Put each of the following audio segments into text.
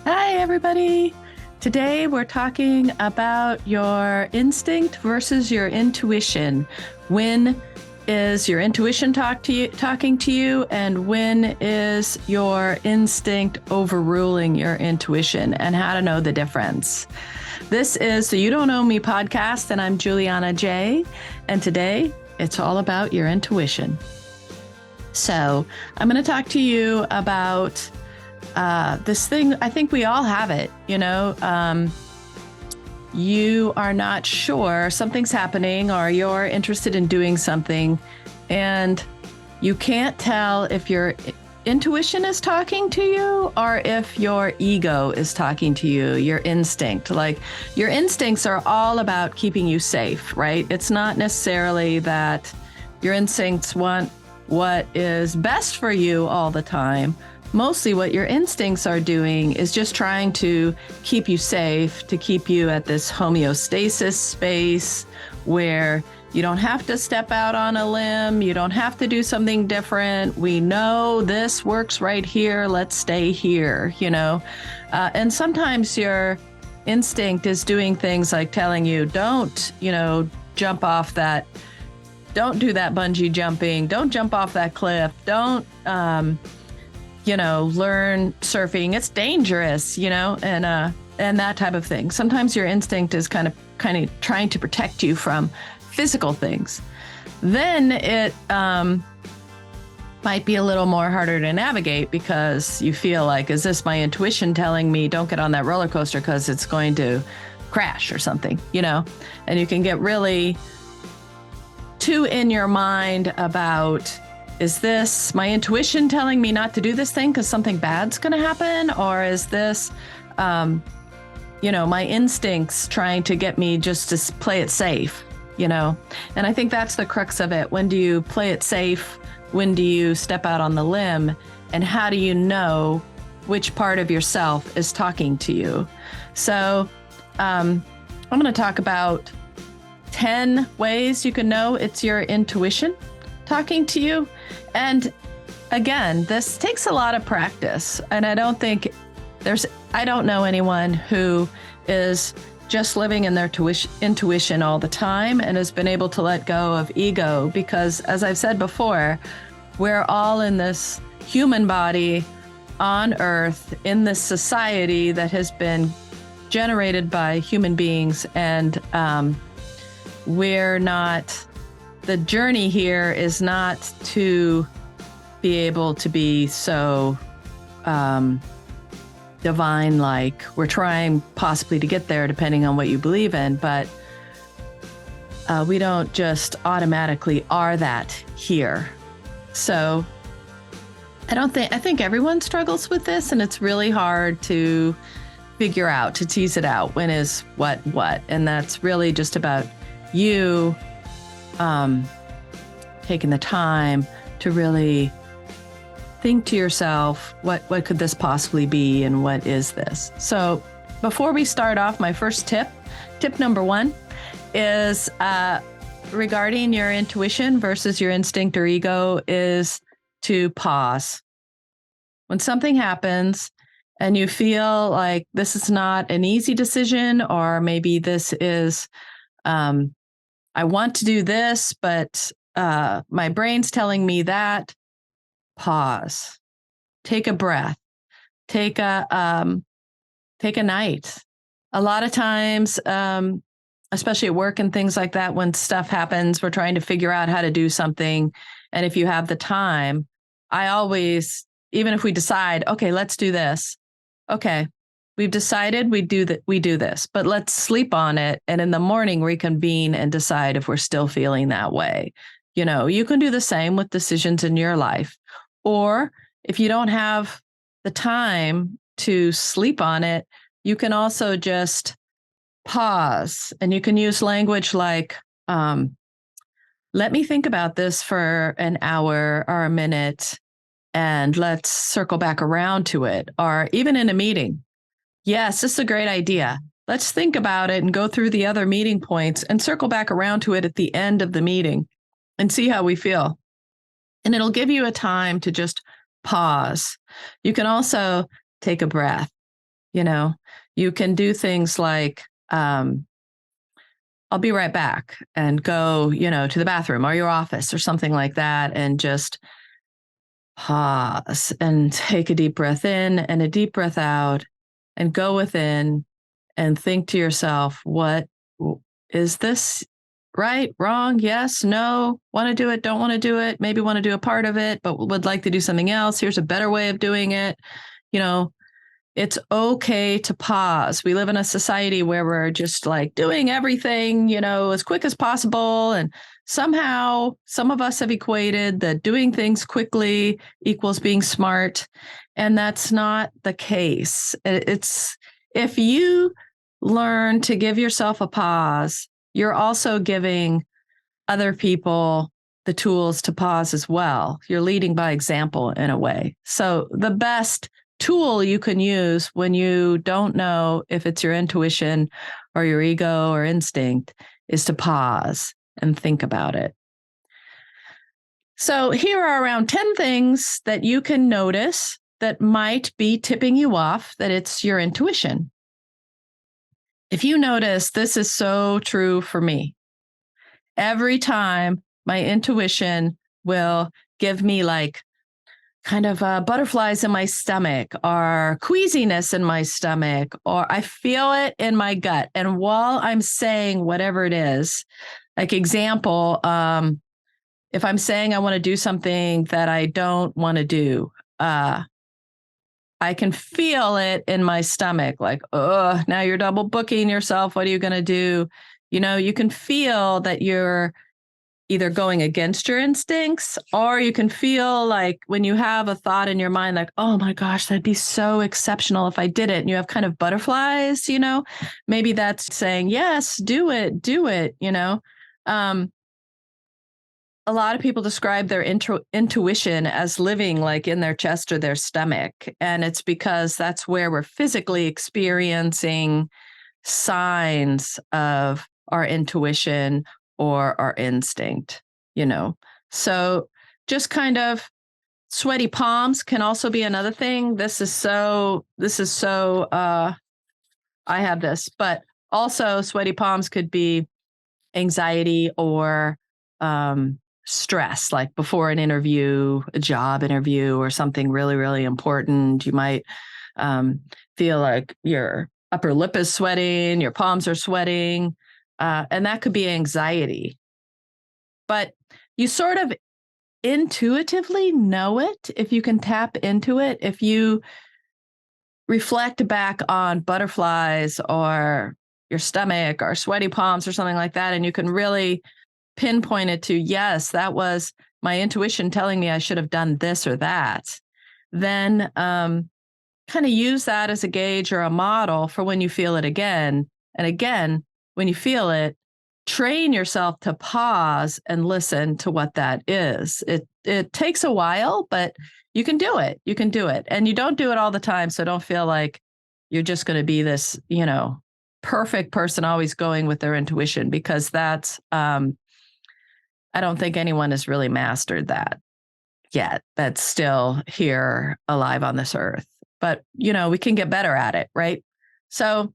Hi, everybody. Today we're talking about your instinct versus your intuition. When is your intuition talking to you, and when is your instinct overruling your intuition, and how to know the difference? This is the You Don't Know Me podcast, and I'm Juliana J. And today it's all about your intuition. So I'm going to talk to you about this thing. I think we all have it, you are not sure something's happening or you're interested in doing something and you can't tell if your intuition is talking to you or if your ego is talking to you, your instinct. Like your instincts are all about keeping you safe, right? It's not necessarily that your instincts want what is best for you all the time. Mostly what your instincts are doing is just trying to keep you safe, to keep you at this homeostasis space where you don't have to step out on a limb. You don't have to do something different. We know this works right here. Let's stay here, and sometimes your instinct is doing things like telling you, don't, jump off that. Don't do that bungee jumping. Don't jump off that cliff. Don't, learn surfing. It's dangerous, and that type of thing. Sometimes your instinct is kind of trying to protect you from physical things. Then it might be a little more harder to navigate because you feel like, is this my intuition telling me don't get on that roller coaster because it's going to crash or something, and you can get really too in your mind about, is this my intuition telling me not to do this thing because something bad's going to happen? Or is this, my instincts trying to get me just to play it safe, And I think that's the crux of it. When do you play it safe? When do you step out on the limb? And how do you know which part of yourself is talking to you? So I'm going to talk about 10 ways you can know it's your intuition talking to you. And again, this takes a lot of practice. And I don't know anyone who is just living in their intuition all the time and has been able to let go of ego, because as I've said before, we're all in this human body on Earth in this society that has been generated by human beings. And the journey here is not to be able to be so divine-like. We're trying possibly to get there depending on what you believe in, but we don't just automatically are that here. So I think everyone struggles with this, and it's really hard to figure out, to tease it out. When is what? And that's really just about you taking the time to really think to yourself, what could this possibly be, and what is this? So before we start off, my first tip number 1 is regarding your intuition versus your instinct or ego, is to pause. When something happens and you feel like this is not an easy decision, or maybe this is, I want to do this, but my brain's telling me that. Pause. Take a breath. Take a night. A lot of times, especially at work and things like that, when stuff happens, we're trying to figure out how to do something. And if you have the time, I always, even if we decide, okay, let's do this. Okay, we've decided we do this, but let's sleep on it. And in the morning, reconvene and decide if we're still feeling that way. You can do the same with decisions in your life. Or if you don't have the time to sleep on it, you can also just pause, and you can use language like, let me think about this for an hour or a minute, and let's circle back around to it. Or even in a meeting, yes, this is a great idea. Let's think about it and go through the other meeting points and circle back around to it at the end of the meeting and see how we feel. And it'll give you a time to just pause. You can also take a breath. You know, you can do things like, I'll be right back, and go, to the bathroom or your office or something like that, and just pause and take a deep breath in and a deep breath out, and go within and think to yourself, what is this? Right, wrong, yes, no, want to do it, don't want to do it, maybe want to do a part of it, but would like to do something else. Here's a better way of doing it. You know, it's okay to pause. We live in a society where we're just like doing everything, as quick as possible. And somehow some of us have equated that doing things quickly equals being smart. And that's not the case. It's, if you learn to give yourself a pause, you're also giving other people the tools to pause as well. You're leading by example in a way. So the best tool you can use when you don't know if it's your intuition or your ego or instinct is to pause and think about it. So here are around 10 things that you can notice that might be tipping you off that it's your intuition. If you notice, this is so true for me. Every time my intuition will give me like kind of butterflies in my stomach or queasiness in my stomach, or I feel it in my gut. And while I'm saying whatever it is, like example, if I'm saying I want to do something that I don't want to do, I can feel it in my stomach, like, oh, now you're double booking yourself. What are you going to do? You can feel that you're either going against your instincts, or you can feel like when you have a thought in your mind, like, oh my gosh, that'd be so exceptional if I did it. And you have kind of butterflies, maybe that's saying, yes, do it. A lot of people describe their intuition as living like in their chest or their stomach. And it's because that's where we're physically experiencing signs of our intuition or our instinct, So just kind of sweaty palms can also be another thing. This is so, I have this, but also sweaty palms could be anxiety or stress, like before an interview, a job interview, or something really, really important. You might feel like your upper lip is sweating, your palms are sweating, and that could be anxiety. But you sort of intuitively know it if you can tap into it. If you reflect back on butterflies or your stomach or sweaty palms or something like that, and you can really pinpoint it to, yes, that was my intuition telling me I should have done this or that, then kind of use that as a gauge or a model for when you feel it again. And again, when you feel it, train yourself to pause and listen to what that is. It takes a while, but you can do it. You can do it. And you don't do it all the time. So don't feel like you're just going to be this, perfect person always going with their intuition, because that's, I don't think anyone has really mastered that yet. That's still here alive on this earth. But, we can get better at it, right? So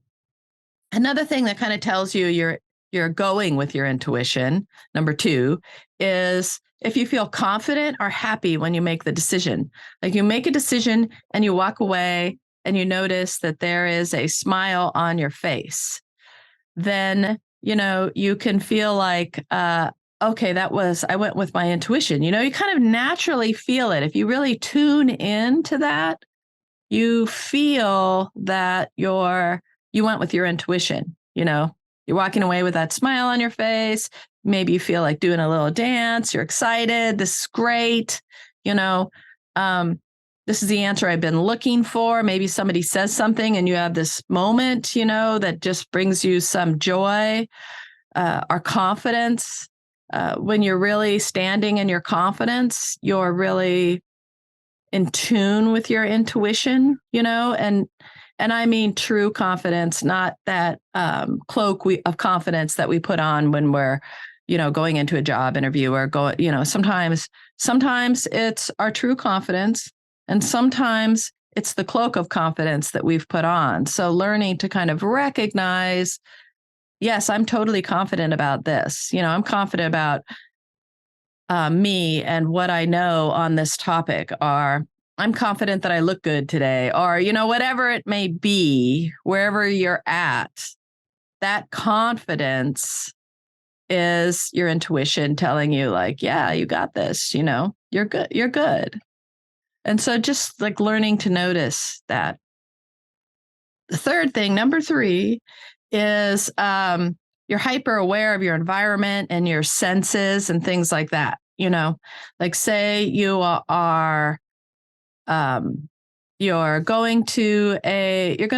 another thing that kind of tells you you're going with your intuition, number 2, is if you feel confident or happy when you make the decision. Like you make a decision and you walk away and you notice that there is a smile on your face, then, you can feel like, okay, I went with my intuition. You kind of naturally feel it. If you really tune in to that, you feel that you went with your intuition. You're walking away with that smile on your face. Maybe you feel like doing a little dance. You're excited. This is great. This is the answer I've been looking for. Maybe somebody says something and you have this moment, that just brings you some joy or confidence. When you're really standing in your confidence, you're really in tune with your intuition, and I mean true confidence, not that cloak of confidence that we put on when we're, going into a job interview or sometimes it's our true confidence, and sometimes it's the cloak of confidence that we've put on. So learning to kind of recognize, yes, I'm totally confident about this. I'm confident about me and what I know on this topic, or I'm confident that I look good today, or, whatever it may be, wherever you're at, that confidence is your intuition telling you like, yeah, you got this, you're good, you're good. And so just like learning to notice that. The third thing, number 3, is you're hyper aware of your environment and your senses and things like that. Like say you are you're going to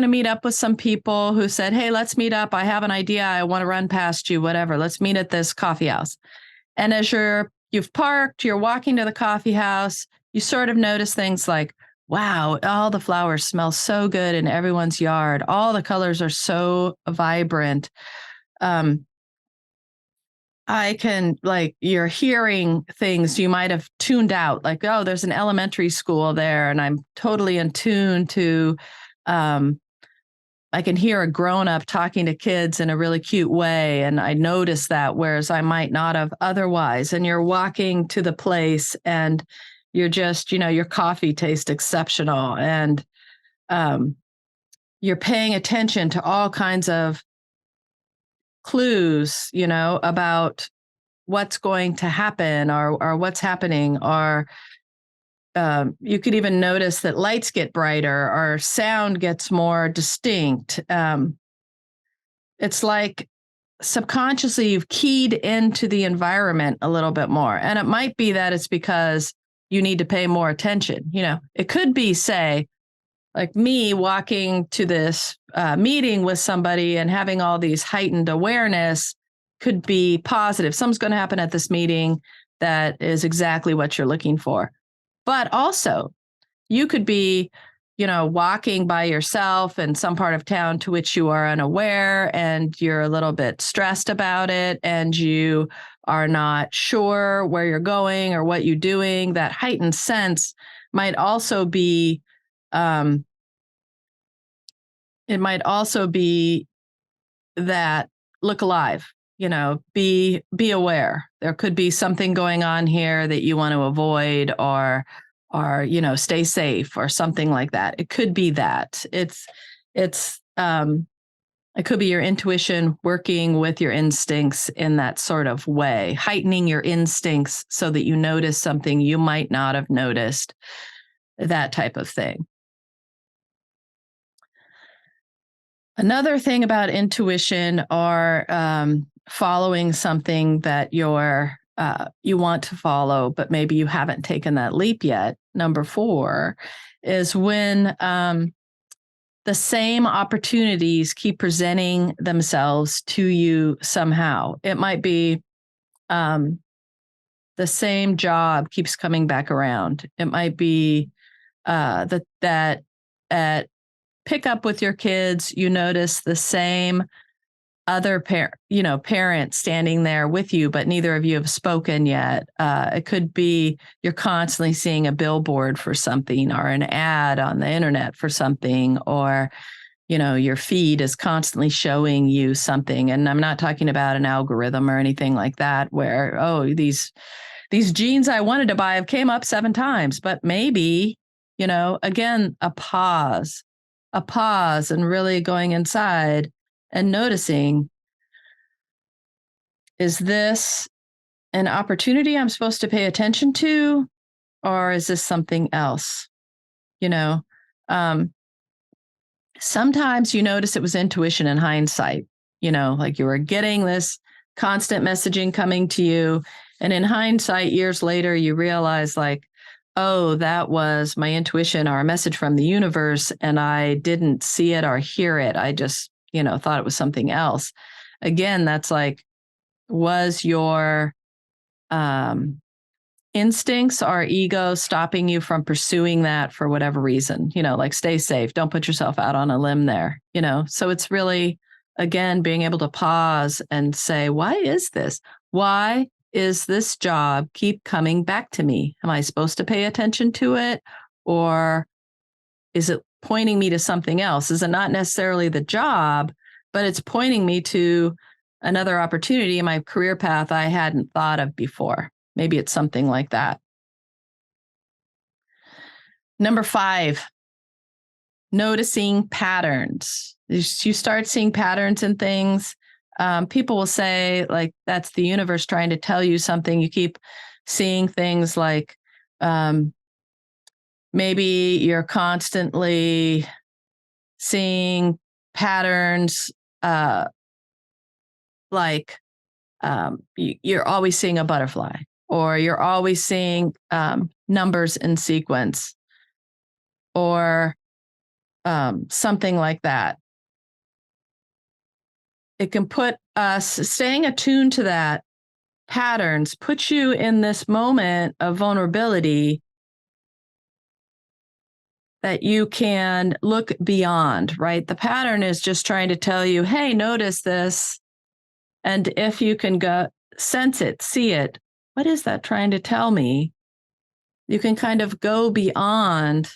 meet up with some people who said, hey, let's meet up. I have an idea. I want to run past you, whatever. Let's meet at this coffee house. And as you've parked, you're walking to the coffee house, you sort of notice things like, wow, all the flowers smell so good in everyone's yard. All the colors are so vibrant. You're hearing things you might have tuned out, like, oh, there's an elementary school there, and I'm totally in tune to, I can hear a grown-up talking to kids in a really cute way, and I notice that, whereas I might not have otherwise. And you're walking to the place, and you're just, your coffee tastes exceptional, and you're paying attention to all kinds of clues, about what's going to happen or what's happening, or you could even notice that lights get brighter or sound gets more distinct. It's like subconsciously you've keyed into the environment a little bit more. And it might be that it's because you need to pay more attention. It could be, say, like me walking to this meeting with somebody and having all these heightened awareness could be positive. Something's going to happen at this meeting that is exactly what you're looking for. But also, you could be, walking by yourself in some part of town to which you are unaware, and you're a little bit stressed about it, and you are not sure where you're going or what you're doing. That heightened sense might also be, it might also be that look alive, be aware. There could be something going on here that you want to avoid, or stay safe or something like that. It could be that. It could be your intuition working with your instincts in that sort of way, heightening your instincts so that you notice something you might not have noticed, that type of thing. Another thing about intuition, or following something that you want to follow, but maybe you haven't taken that leap yet. Number 4 is when the same opportunities keep presenting themselves to you somehow. It might be the same job keeps coming back around. It might be that at pick up with your kids, you notice the same other parent standing there with you, but neither of you have spoken yet. It could be you're constantly seeing a billboard for something, or an ad on the internet for something, or your feed is constantly showing you something. And I'm not talking about an algorithm or anything like that, where, oh, these jeans I wanted to buy have came up 7 times, but maybe, again, a pause and really going inside and noticing, is this an opportunity I'm supposed to pay attention to, or is this something else? Sometimes you notice it was intuition in hindsight, like you were getting this constant messaging coming to you. And in hindsight, years later, you realize like, oh, that was my intuition or a message from the universe, and I didn't see it or hear it. I just, thought it was something else. Again, that's like, was your instincts or ego stopping you from pursuing that for whatever reason? Like stay safe. Don't put yourself out on a limb there, So it's really, again, being able to pause and say, why is this? Why is this job keep coming back to me? Am I supposed to pay attention to it? Or is it pointing me to something else? Is it not necessarily the job, but it's pointing me to another opportunity in my career path I hadn't thought of before? Maybe it's something like that. Number 5, noticing patterns. You start seeing patterns in things. People will say, like, that's the universe trying to tell you something. You keep seeing things like maybe you're constantly seeing patterns like you're always seeing a butterfly, or you're always seeing numbers in sequence, or something like that. It can put us, staying attuned to that patterns, put you in this moment of vulnerability that you can look beyond, right? The pattern is just trying to tell you, hey, notice this. And if you can go sense it, see it, what is that trying to tell me? You can kind of go beyond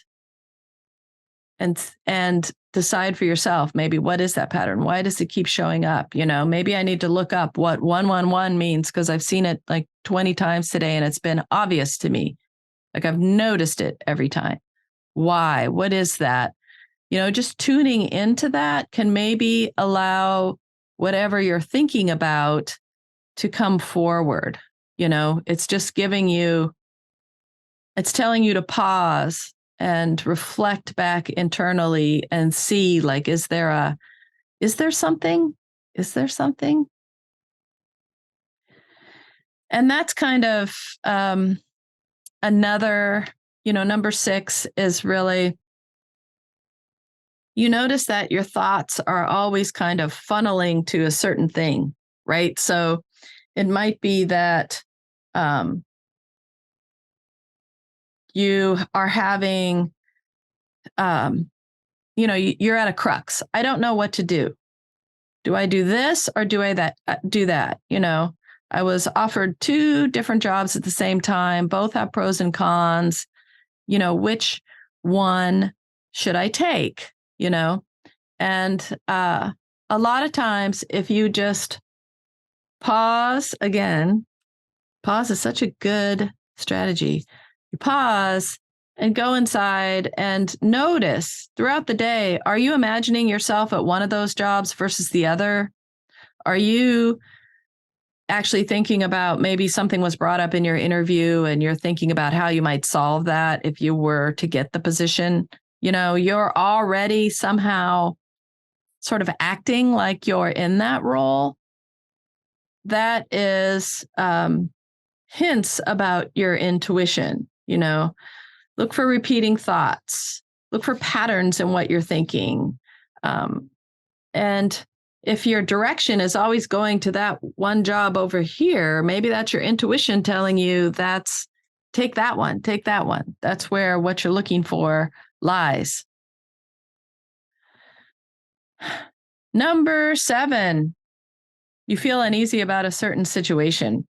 and decide for yourself, maybe, what is that pattern? Why does it keep showing up? Maybe I need to look up what 111 means, because I've seen it like 20 times today and it's been obvious to me. Like, I've noticed it every time. Why? What is that? Just tuning into that can maybe allow whatever you're thinking about to come forward. It's just it's telling you to pause and reflect back internally and see, like, is there something? Is there something? And that's kind of another, number 6 is really, you notice that your thoughts are always kind of funneling to a certain thing, right? So it might be that you are having, you're at a crux. I don't know what to do. Do I do this or do I do that? I was offered 2 different jobs at the same time. Both have pros and cons. Which one should I take? And a lot of times, if you just pause again, pause is such a good strategy. You pause and go inside and notice throughout the day, are you imagining yourself at one of those jobs versus the other? Are you actually thinking about, maybe something was brought up in your interview and you're thinking about how you might solve that if you were to get the position? You're already somehow sort of acting like you're in that role. That is hints about your intuition. Look for repeating thoughts, look for patterns in what you're thinking. And if your direction is always going to that one job over here, maybe that's your intuition telling you take that one. That's where what you're looking for lies. Number 7, you feel uneasy about a certain situation.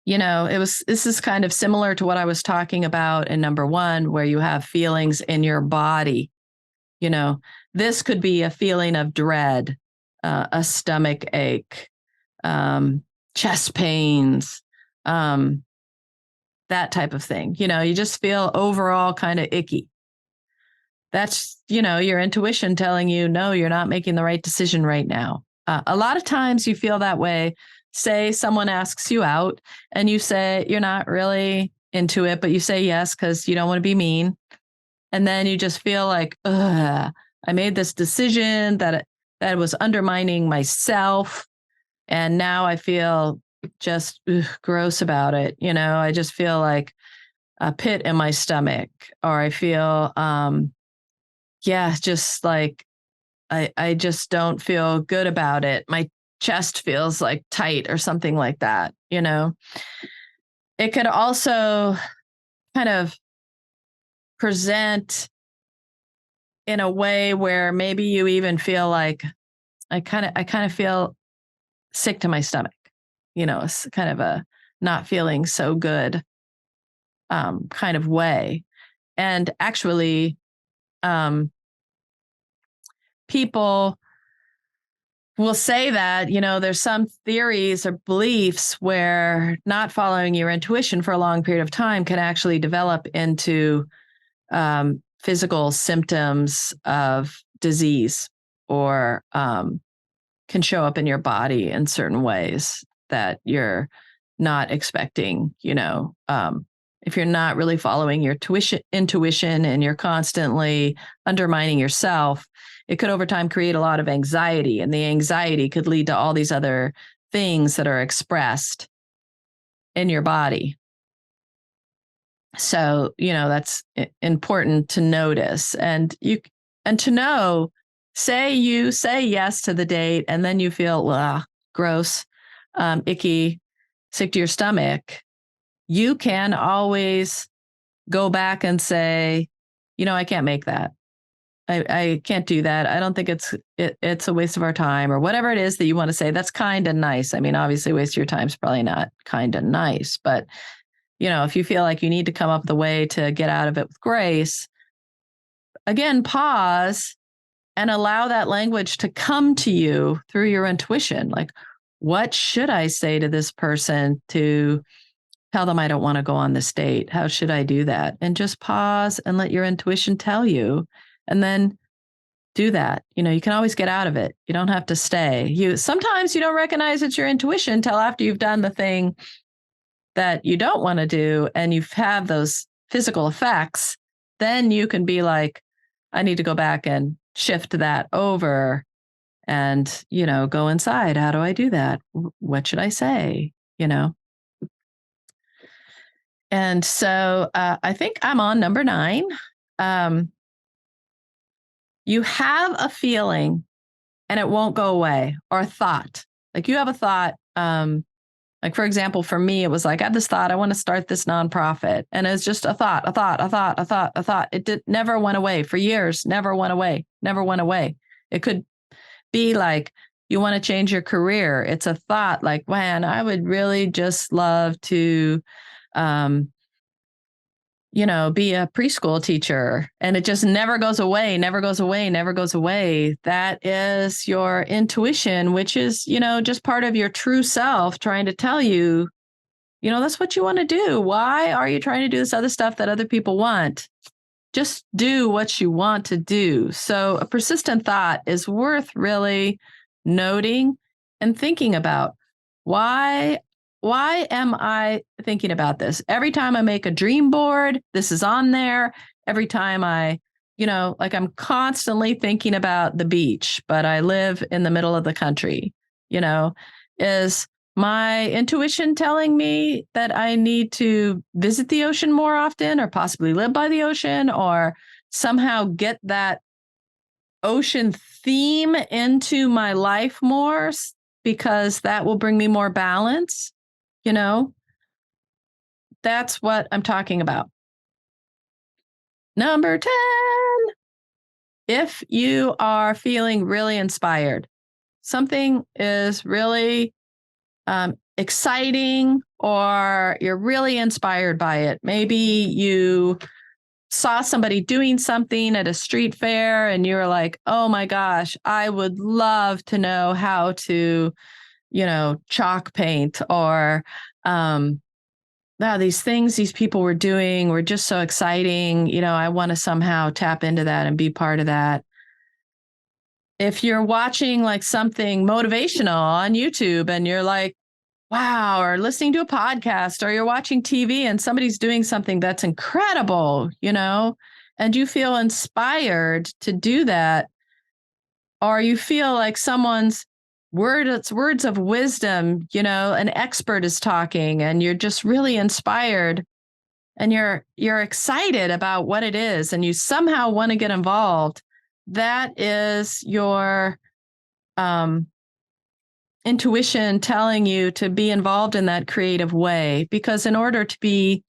This is kind of similar to what I was talking about in number 1, where you have feelings in your body. This could be a feeling of dread, a stomach ache, chest pains, that type of thing. You just feel overall kind of icky. That's, your intuition telling you, no, you're not making the right decision right now. A lot of times you feel that way. Say someone asks you out and you say you're not really into it, but you say yes because you don't want to be mean. And then you just feel like, ugh, I made this decision that was undermining myself. And now I feel just gross about it. I just feel like a pit in my stomach, or I feel, just like, I just don't feel good about it. My chest feels like tight or something like that. It could also kind of present in a way where maybe you even feel like, I kind of feel sick to my stomach. It's kind of a not feeling so good kind of way. And actually, people will say that, there's some theories or beliefs where not following your intuition for a long period of time can actually develop into physical symptoms of disease, or can show up in your body in certain ways that you're not expecting. If you're not really following your intuition and you're constantly undermining yourself, it could over time create a lot of anxiety, and the anxiety could lead to all these other things that are expressed in your body. So, that's important to notice, and to know. Say you say yes to the date and then you feel gross, icky, sick to your stomach. You can always go back and say, I can't make that. I can't do that. I don't think it's a waste of our time, or whatever it is that you want to say. That's kind of nice. I mean, obviously, waste of your time is probably not kind of nice, but if you feel like you need to come up with a way to get out of it with grace, again, pause and allow that language to come to you through your intuition. Like, what should I say to this person to tell them I don't want to go on this date? How should I do that? And just pause and let your intuition tell you, and then do that. You can always get out of it. You don't have to stay. Sometimes you don't recognize it's your intuition till after you've done the thing that you don't want to do and you've had those physical effects. Then you can be like, I need to go back and shift that over and, go inside. How do I do that? What should I say? And so I think I'm on number 9. You have a feeling and it won't go away, or a thought. Like you have a thought, like, for example, for me, it was like, I had this thought, I want to start this nonprofit. And it's just a thought. It never went away for years, never went away. It could be like, you want to change your career. It's a thought like, man, I would really just love to, be a preschool teacher. And it just never goes away. That is your intuition, which is, just part of your true self trying to tell you, that's what you want to do. Why are you trying to do this other stuff that other people want? Just do what you want to do. So a persistent thought is worth really noting and thinking about. Why am I thinking about this? Every time I make a dream board, this is on there. Every time like I'm constantly thinking about the beach, but I live in the middle of the country, is my intuition telling me that I need to visit the ocean more often, or possibly live by the ocean, or somehow get that ocean theme into my life more, because that will bring me more balance? That's what I'm talking about. Number 10, if you are feeling really inspired, something is really exciting, or you're really inspired by it. Maybe you saw somebody doing something at a street fair and you're like, oh my gosh, I would love to know how to, chalk paint, or these things these people were doing were just so exciting. I want to somehow tap into that and be part of that. If you're watching like something motivational on YouTube and you're like, wow, or listening to a podcast, or you're watching TV and somebody's doing something that's incredible, and you feel inspired to do that, or you feel like someone's words of wisdom, an expert is talking and you're just really inspired and you're excited about what it is and you somehow want to get involved, that is your intuition telling you to be involved in that creative way. Because in order to be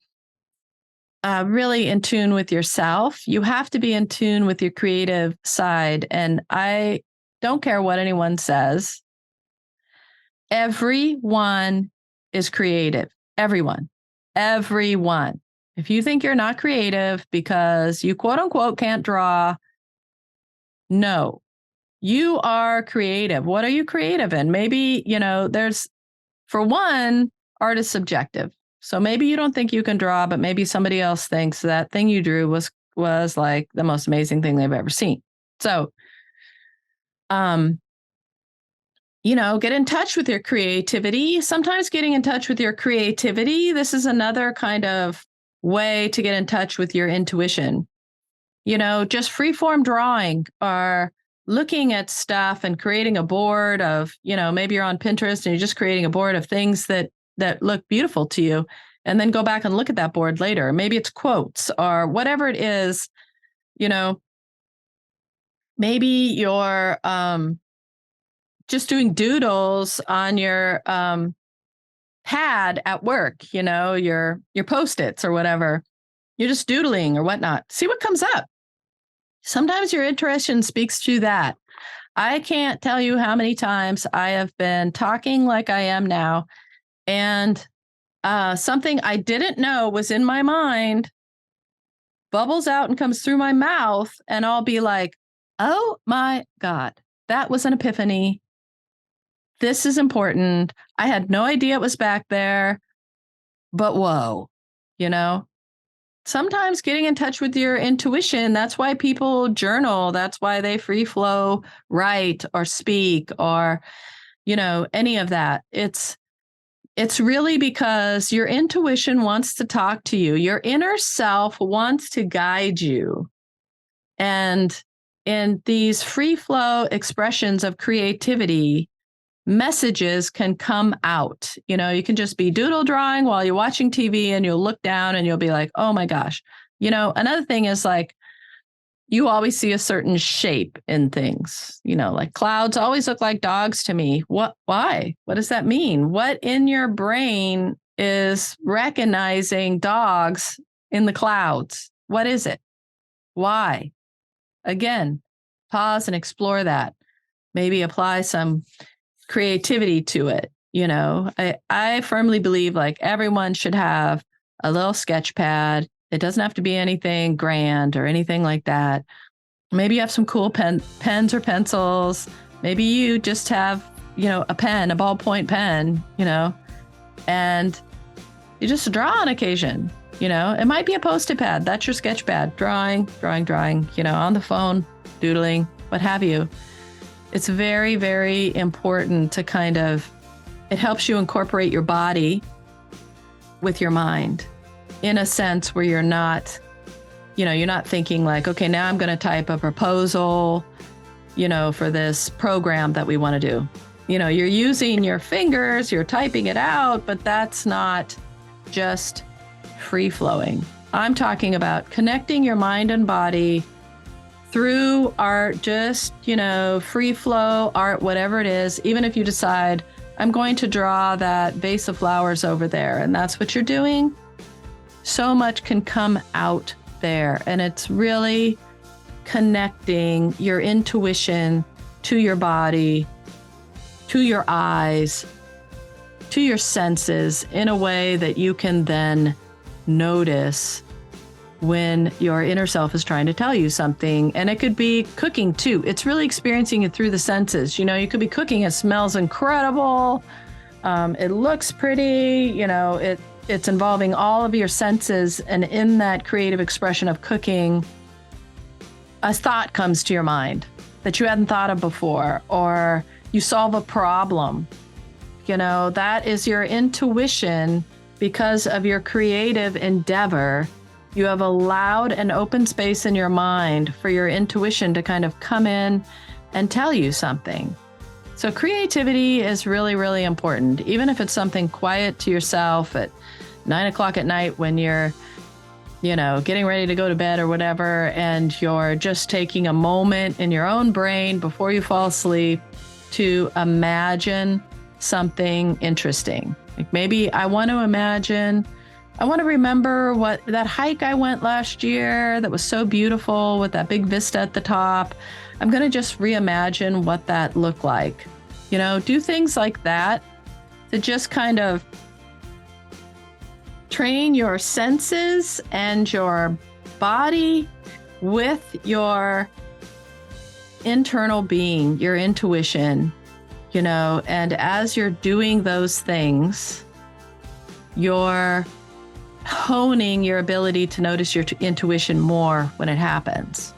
really in tune with yourself, you have to be in tune with your creative side. And I don't care what anyone says. Everyone is creative. Everyone. If you think you're not creative because you quote unquote can't draw, no, you are creative. What are you creative in? Maybe, there's, for one, art is subjective. So maybe you don't think you can draw, but maybe somebody else thinks that thing you drew was like the most amazing thing they've ever seen. So, get in touch with your creativity. Sometimes getting in touch with your creativity, this is another kind of way to get in touch with your intuition. Just free form drawing or looking at stuff and creating a board of, maybe you're on Pinterest and you're just creating a board of things that look beautiful to you, and then go back and look at that board later. Maybe it's quotes or whatever it is, maybe you're just doing doodles on your pad at work, your Post-its or whatever. You're just doodling or whatnot. See what comes up. Sometimes your intuition speaks to that. I can't tell you how many times I have been talking like I am now, and something I didn't know was in my mind bubbles out and comes through my mouth, and I'll be like, oh my God, that was an epiphany. This is important. I had no idea it was back there, but whoa, sometimes getting in touch with your intuition, that's why people journal. That's why they free flow, write or speak or, any of that. It's really because your intuition wants to talk to you. Your inner self wants to guide you. And in these free flow expressions of creativity, messages can come out. You can just be doodle drawing while you're watching TV and you'll look down and you'll be like, oh my gosh. Another thing is like, you always see a certain shape in things, like clouds always look like dogs to me. Why? What does that mean? What in your brain is recognizing dogs in the clouds? What is it? Why? Again, pause and explore that. Maybe apply some creativity to it. I firmly believe like everyone should have a little sketch pad. It doesn't have to be anything grand or anything like that. Maybe you have some cool pens or pencils. Maybe you just have, a pen, a ballpoint pen, and you just draw on occasion. It might be a Post-it pad. That's your sketch pad. Drawing, on the phone, doodling, what have you. It's very, very important to it helps you incorporate your body with your mind in a sense where you're not thinking like, okay, now I'm going to type a proposal, for this program that we want to do. You're using your fingers, you're typing it out, but that's not just free flowing. I'm talking about connecting your mind and body through art, just, free flow art, whatever it is. Even if you decide, I'm going to draw that vase of flowers over there, and that's what you're doing, so much can come out there. And it's really connecting your intuition to your body, to your eyes, to your senses in a way that you can then notice when your inner self is trying to tell you something. And it could be cooking too. It's really experiencing it through the senses. You could be cooking. It smells incredible. It looks pretty. It's involving all of your senses. And in that creative expression of cooking, a thought comes to your mind that you hadn't thought of before, or you solve a problem. That is your intuition. Because of your creative endeavor, you have allowed an open space in your mind for your intuition to kind of come in and tell you something. So creativity is really, really important. Even if it's something quiet to yourself at 9:00 at night when you're, getting ready to go to bed or whatever, and you're just taking a moment in your own brain before you fall asleep to imagine something interesting. Like maybe I want to remember what that hike I went last year that was so beautiful with that big vista at the top. I'm going to just reimagine what that looked like. Do things like that to just kind of train your senses and your body with your internal being, your intuition, and as you're doing those things, you're honing your ability to notice your intuition more when it happens.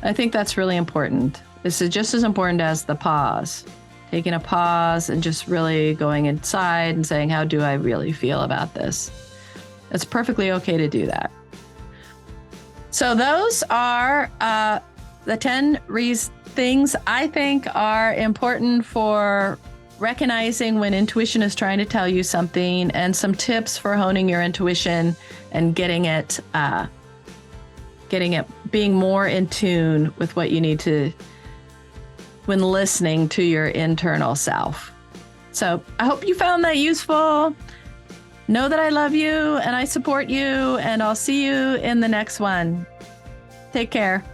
I think that's really important. This is just as important as the pause. Taking a pause and just really going inside and saying, how do I really feel about this? It's perfectly okay to do that. So those are the 10 things I think are important for recognizing when intuition is trying to tell you something, and some tips for honing your intuition and getting it being more in tune with what you need to when listening to your internal self. So I hope you found that useful. Know that I love you and I support you, and I'll see you in the next one. Take care.